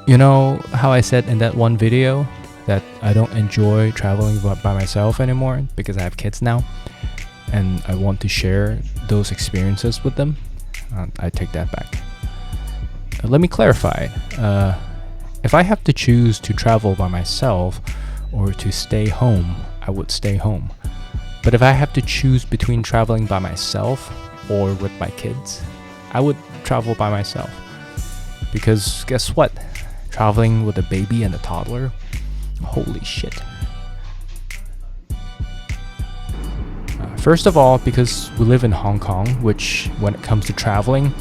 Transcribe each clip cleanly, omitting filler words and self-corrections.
You know how I said in that one video that I don't enjoy traveling by myself anymore because I have kids now and I want to share those experiences with them? I take that back. Let me clarify. If I have to choose to travel by myself or to stay home, I would stay home. But if I have to choose between traveling by myself or with my kids, I would travel by myself. Because guess what? Traveling with a baby and a toddler, holy shit. First of all, because we live in Hong Kong, which when it comes to traveling,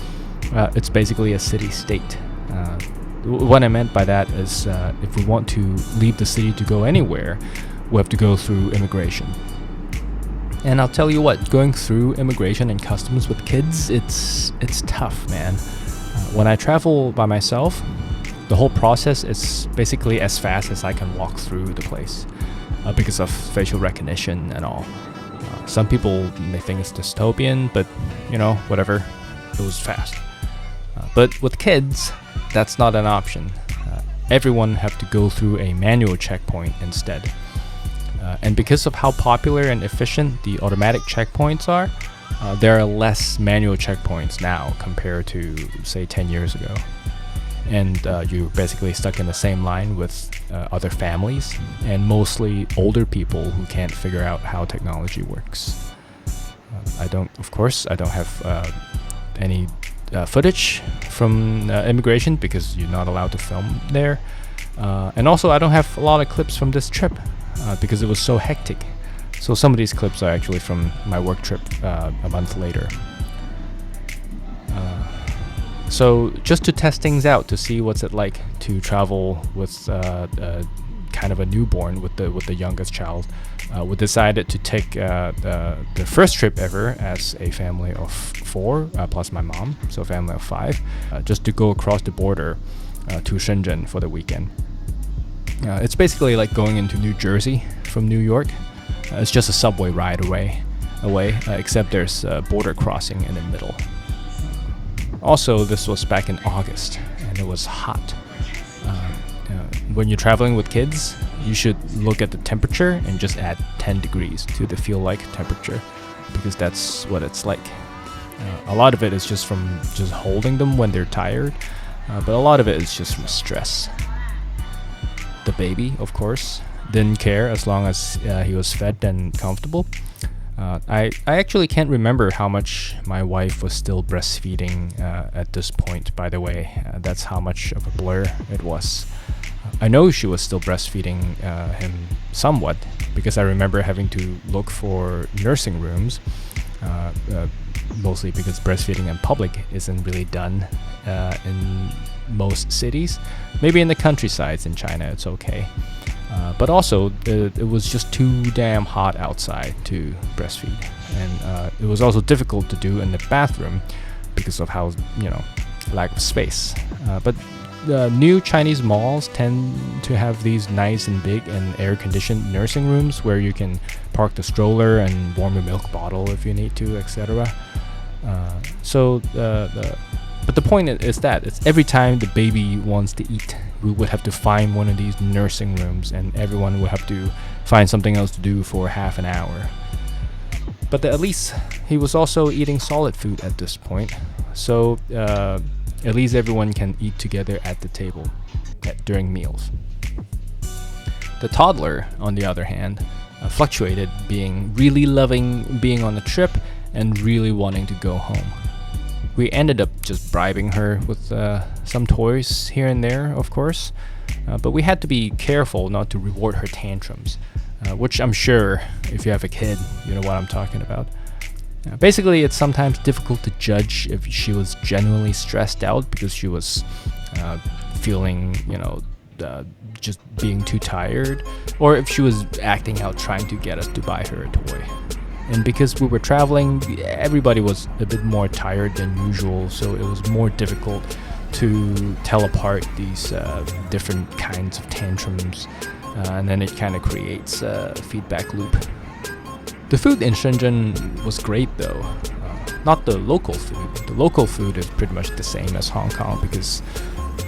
it's basically a city-state. What I meant by that is if we want to leave the city to go anywhere, we have to go through immigration. And I'll tell you what, going through immigration and customs with kids, it's tough, man. When I travel by myself, the whole process is basically as fast as I can walk through the place because of facial recognition and all. Some people may think it's dystopian, but you know, whatever, it was fast. But with kids, that's not an option. Everyone have to go through a manual checkpoint instead. And because of how popular and efficient the automatic checkpoints are, there are less manual checkpoints now compared to, say, 10 years ago. And you're basically stuck in the same line with other families and mostly older people who can't figure out how technology works. I don't have any footage from immigration because you're not allowed to film there. And also I don't have a lot of clips from this trip because it was so hectic. So some of these clips are actually from my work trip a month later. So just to test things out to see what's it like to travel with kind of a newborn with the youngest child, we decided to take the first trip ever as a family of 4 plus my mom, so a family of 5, just to go across the border to Shenzhen for the weekend. It's basically like going into New Jersey from New York. It's just a subway ride away, except there's a border crossing in the middle. Also, this was back in August, and it was hot. When you're traveling with kids, you should look at the temperature and just add 10 degrees to the feel-like temperature, because that's what it's like. A lot of it is just from just holding them when they're tired, but a lot of it is just from stress. The baby, of course, didn't care as long as he was fed and comfortable. I actually can't remember how much my wife was still breastfeeding at this point, by the way. That's how much of a blur it was. I know she was still breastfeeding him somewhat because I remember having to look for nursing rooms, mostly because breastfeeding in public isn't really done in most cities. Maybe in the countrysides in China it's okay. But also, it was just too damn hot outside to breastfeed. And it was also difficult to do in the bathroom because of how, lack of space. But new Chinese malls tend to have these nice and big and air-conditioned nursing rooms where you can park the stroller and warm a milk bottle if you need to, etc. But the point is that it's every time the baby wants to eat, we would have to find one of these nursing rooms, and everyone would have to find something else to do for half an hour. But at least he was also eating solid food at this point, so at least everyone can eat together at the table during meals. The toddler, on the other hand, fluctuated, being really loving being on the trip and really wanting to go home. We ended up just bribing her with some toys here and there, of course, but we had to be careful not to reward her tantrums, which I'm sure if you have a kid, you know what I'm talking about. Basically, it's sometimes difficult to judge if she was genuinely stressed out because she was feeling, just being too tired, or if she was acting out trying to get us to buy her a toy. And because we were traveling, everybody was a bit more tired than usual, so it was more difficult to tell apart these different kinds of tantrums, and then it kind of creates a feedback loop. The food in Shenzhen was great though. Not the local food. The local food is pretty much the same as Hong Kong because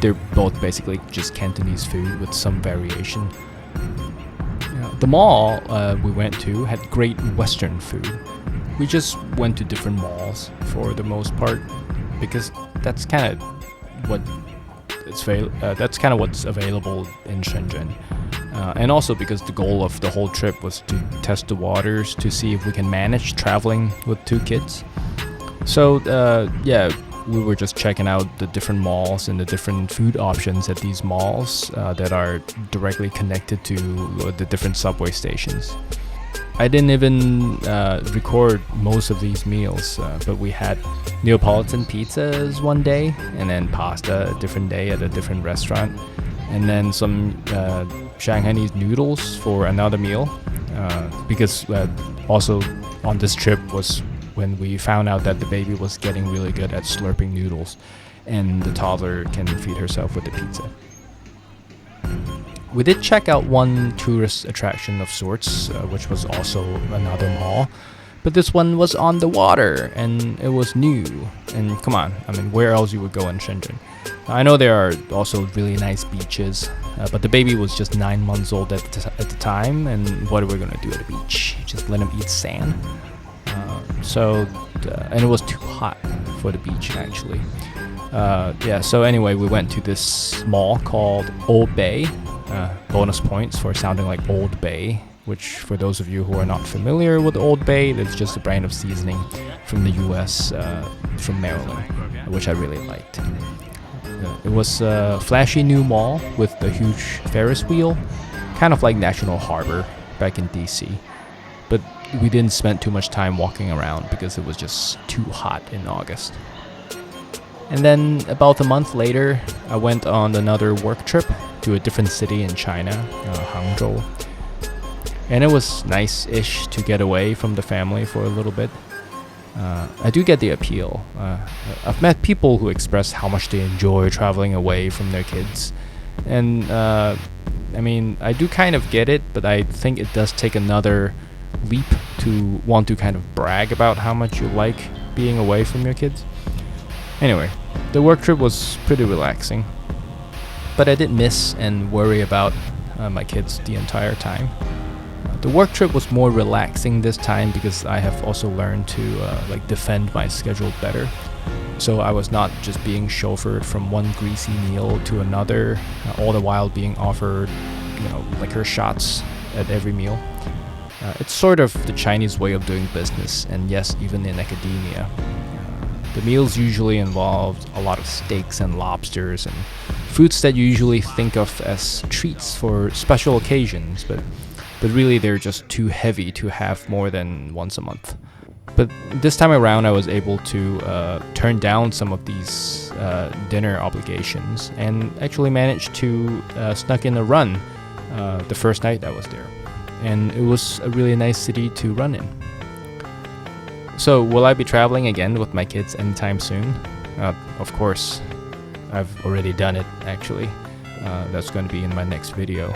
they're both basically just Cantonese food with some variation. The mall we went to had great Western food. We just went to different malls for the most part because that's kind of that's kind of what's available in Shenzhen. And also because the goal of the whole trip was to test the waters to see if we can manage traveling with 2 kids. So yeah, we were just checking out the different malls and the different food options at these malls that are directly connected to the different subway stations. I didn't even record most of these meals, but we had Neapolitan pizzas one day, and then pasta a different day at a different restaurant, and then some Shanghainese noodles for another meal, because also on this trip was when we found out that the baby was getting really good at slurping noodles, and the toddler can feed herself with the pizza. We did check out one tourist attraction of sorts, which was also another mall, but this one was on the water and it was new. And come on, I mean, where else you would go in Shenzhen? I know there are also really nice beaches, but the baby was just 9 months old at the time, and what are we gonna do at the beach? Just let him eat sand? And it was too hot for the beach actually. Yeah, so anyway, we went to this mall called Old Bay. Bonus points for sounding like Old Bay, which for those of you who are not familiar with Old Bay, that's just a brand of seasoning from the US, from Maryland, which I really liked. It was a flashy new mall with a huge Ferris wheel, kind of like National Harbor back in DC. But we didn't spend too much time walking around because it was just too hot in August. And then about a month later, I went on another work trip to a different city in China, Hangzhou. And it was nice-ish to get away from the family for a little bit. I do get the appeal. I've met people who express how much they enjoy traveling away from their kids. And I mean, I do kind of get it, but I think it does take another leap to want to kind of brag about how much you like being away from your kids. Anyway, the work trip was pretty relaxing, but I did miss and worry about my kids the entire time. The work trip was more relaxing this time because I have also learned to defend my schedule better. So I was not just being chauffeured from one greasy meal to another, all the while being offered, liquor shots at every meal. It's sort of the Chinese way of doing business, and yes, even in academia. The meals usually involved a lot of steaks and lobsters and foods that you usually think of as treats for special occasions, but really they're just too heavy to have more than once a month. But this time around I was able to turn down some of these dinner obligations and actually managed to snuck in a run the first night I was there. And it was a really nice city to run in. So, will I be traveling again with my kids anytime soon? Of course. I've already done it, actually. That's going to be in my next video.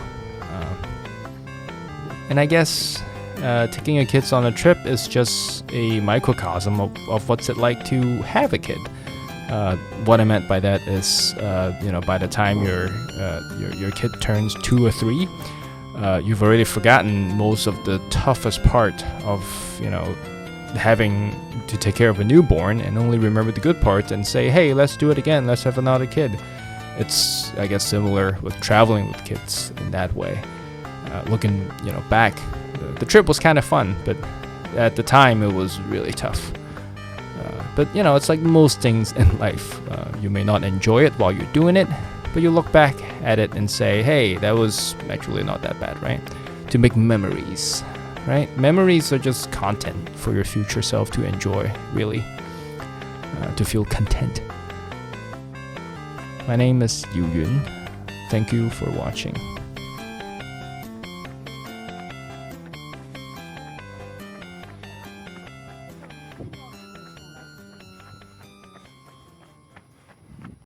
And I guess taking your kids on a trip is just a microcosm of what's it like to have a kid. What I meant by that is, by the time your kid turns 2 or 3, you've already forgotten most of the toughest part of, having to take care of a newborn, and only remember the good parts and say, hey, let's do it again, let's have another kid. It's, I guess, similar with traveling with kids in that way. Looking, back, the trip was kind of fun, but at the time it was really tough. But it's like most things in life. You may not enjoy it while you're doing it, but you look back at it and say, hey, that was actually not that bad, right? To make memories. Right? Memories are just content for your future self to enjoy, really, to feel content. My name is Yu Yun. Thank you for watching.